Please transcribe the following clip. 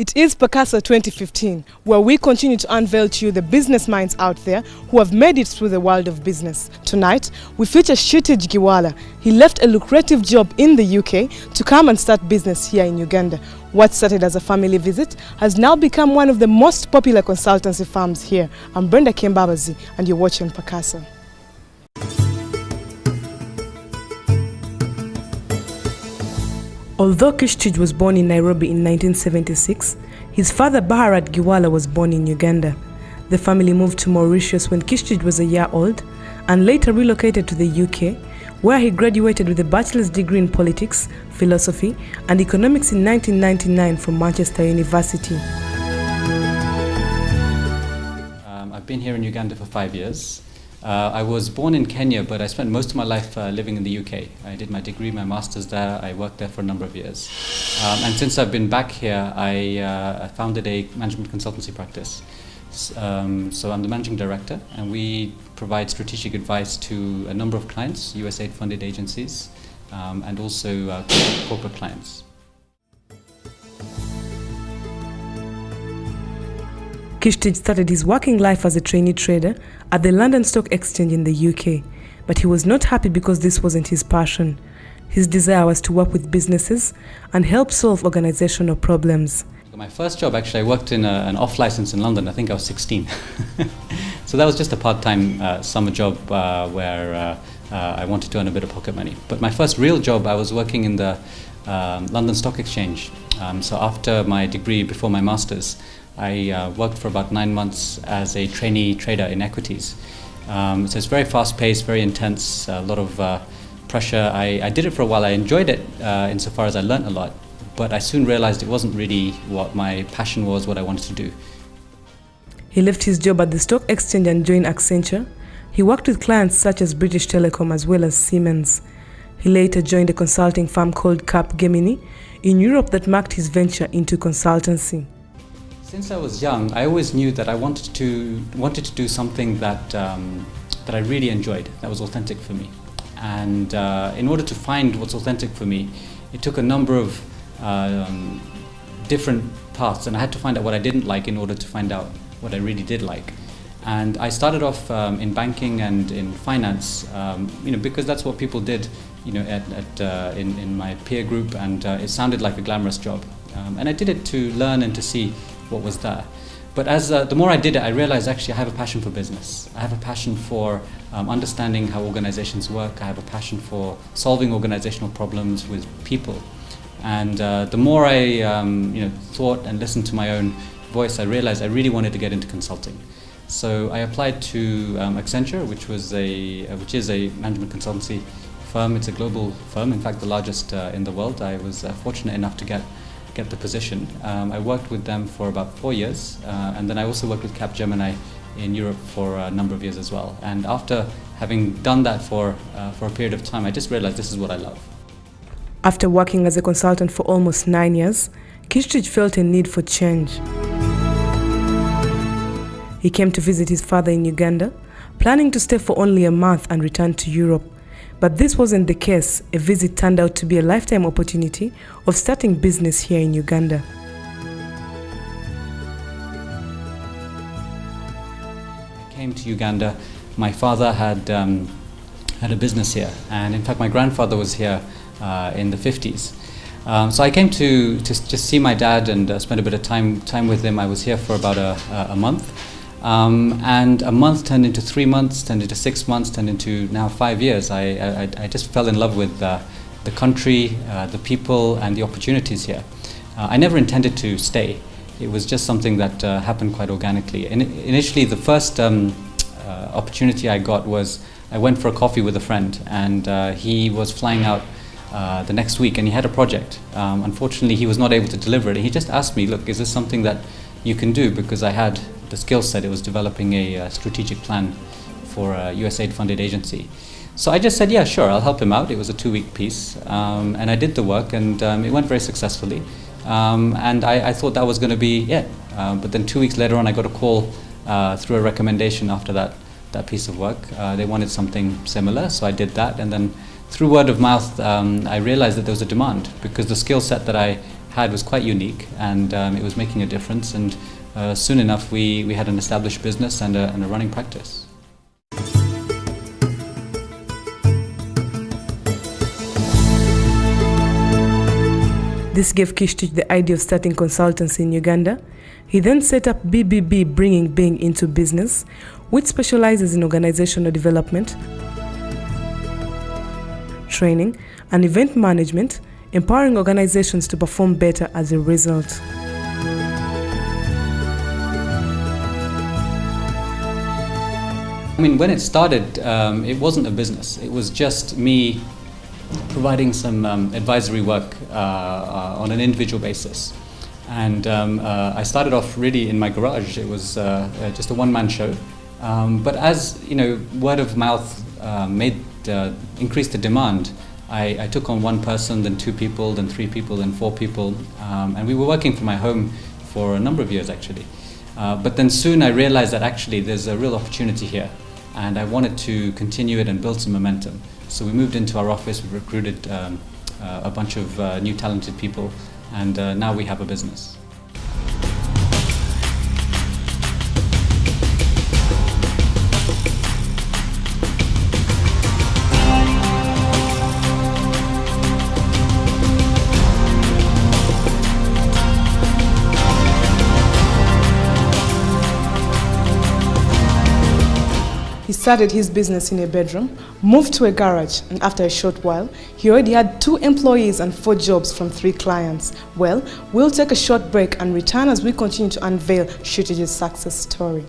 It is Pakasa 2015, where we continue to unveil to you the business minds out there who have made it through the world of business. Tonight, we feature Kshitij Giwala. He left a lucrative job in the UK to come and start business here in Uganda. What started as a family visit has now become one of the most popular consultancy firms here. I'm Brenda Kembabazi, and you're watching Pakasa. Although Kshitij was born in Nairobi in 1976, his father Bharat Giwala was born in Uganda. The family moved to Mauritius when Kshitij was a year old and later relocated to the UK, where he graduated with a bachelor's degree in politics, philosophy and economics in 1999 from Manchester University. I've been here in Uganda for 5 years. I was born in Kenya, but I spent most of my life living in the UK. I did my degree, my master's there. I worked there for a number of years. And since I've been back here, I founded a management consultancy practice. So I'm the managing director, and we provide strategic advice to a number of clients, USAID-funded agencies, and also corporate clients. Kshitij started his working life as a trainee trader at the London Stock Exchange in the UK, but he was not happy because this wasn't his passion. His desire was to work with businesses and help solve organizational problems. My first job, actually, I worked in an off license in London. I think I was 16. So that was just a part-time summer job where I wanted to earn a bit of pocket money. But my first real job, I was working in the London Stock Exchange. So after my degree, before my master's, I worked for about 9 months as a trainee trader in equities. So it's very fast-paced, very intense, a lot of pressure. I did it for a while. I enjoyed it insofar as I learnt a lot, but I soon realized it wasn't really what my passion was, what I wanted to do. He left his job at the stock exchange and joined Accenture. He worked with clients such as British Telecom as well as Siemens. He later joined a consulting firm called Capgemini in Europe that marked his venture into consultancy. Since I was young, I always knew that I wanted to do something that I really enjoyed, that was authentic for me. And in order to find what's authentic for me, it took a number of different paths, and I had to find out what I didn't like in order to find out what I really did like. And I started off in banking and in finance, because that's what people did, in my peer group, and it sounded like a glamorous job. And I did it to learn and to see what was there. But as the more I did it, I realized actually I have a passion for business. I have a passion for understanding how organizations work. I have a passion for solving organizational problems with people. And the more I thought and listened to my own voice, I realized I really wanted to get into consulting. So I applied to Accenture, which is a management consultancy firm. It's a global firm, in fact the largest in the world. I was fortunate enough to get the position. I worked with them for about 4 years, and then I also worked with Capgemini in Europe for a number of years as well. And after having done that for a period of time, I just realized this is what I love. After working as a consultant for almost 9 years, Kshitij felt a need for change. He came to visit his father in Uganda, planning to stay for only a month and return to Europe. But this wasn't the case. A visit turned out to be a lifetime opportunity of starting business here in Uganda. I came to Uganda. My father had a business here, and in fact my grandfather was here in the 50s. So I came to just see my dad and spend a bit of time with him. I was here for about a month. And a month turned into 3 months, turned into 6 months, turned into now 5 years. I just fell in love with the country, the people, and the opportunities here. I never intended to stay. It was just something that happened quite organically. And initially, the first opportunity I got was I went for a coffee with a friend, and he was flying out the next week, and he had a project. Unfortunately, he was not able to deliver it. And he just asked me, "Look, is this something that you can do?" Because I had the skill set. It was developing a strategic plan for a USAID-funded agency. So I just said, yeah, sure, I'll help him out. It was a 2-week piece, and I did the work, and it went very successfully. And I thought that was going to be it. But then 2 weeks later on, I got a call through a recommendation after that piece of work. They wanted something similar, so I did that. And then through word of mouth, I realized that there was a demand, because the skill set that I had was quite unique, and it was making a difference. And soon enough, we had an established business and a running practice. This gave Kishtich the idea of starting consultancy in Uganda. He then set up BBB Bringing Being into Business, which specializes in organizational development, training, and event management, empowering organizations to perform better as a result. I mean, when it started, it wasn't a business. It was just me providing some advisory work on an individual basis. And I started off really in my garage. It was just a one-man show. But as you know, word of mouth increased the demand. I took on one person, then two people, then three people, then four people. And we were working from my home for a number of years, actually. But then soon I realized that actually there's a real opportunity here. And I wanted to continue it and build some momentum. So we moved into our office, we recruited a bunch of new talented people, and now we have a business. He started his business in a bedroom, moved to a garage, and after a short while, he already had 2 employees and 4 jobs from 3 clients. Well, we'll take a short break and return as we continue to unveil Kshitij's success story.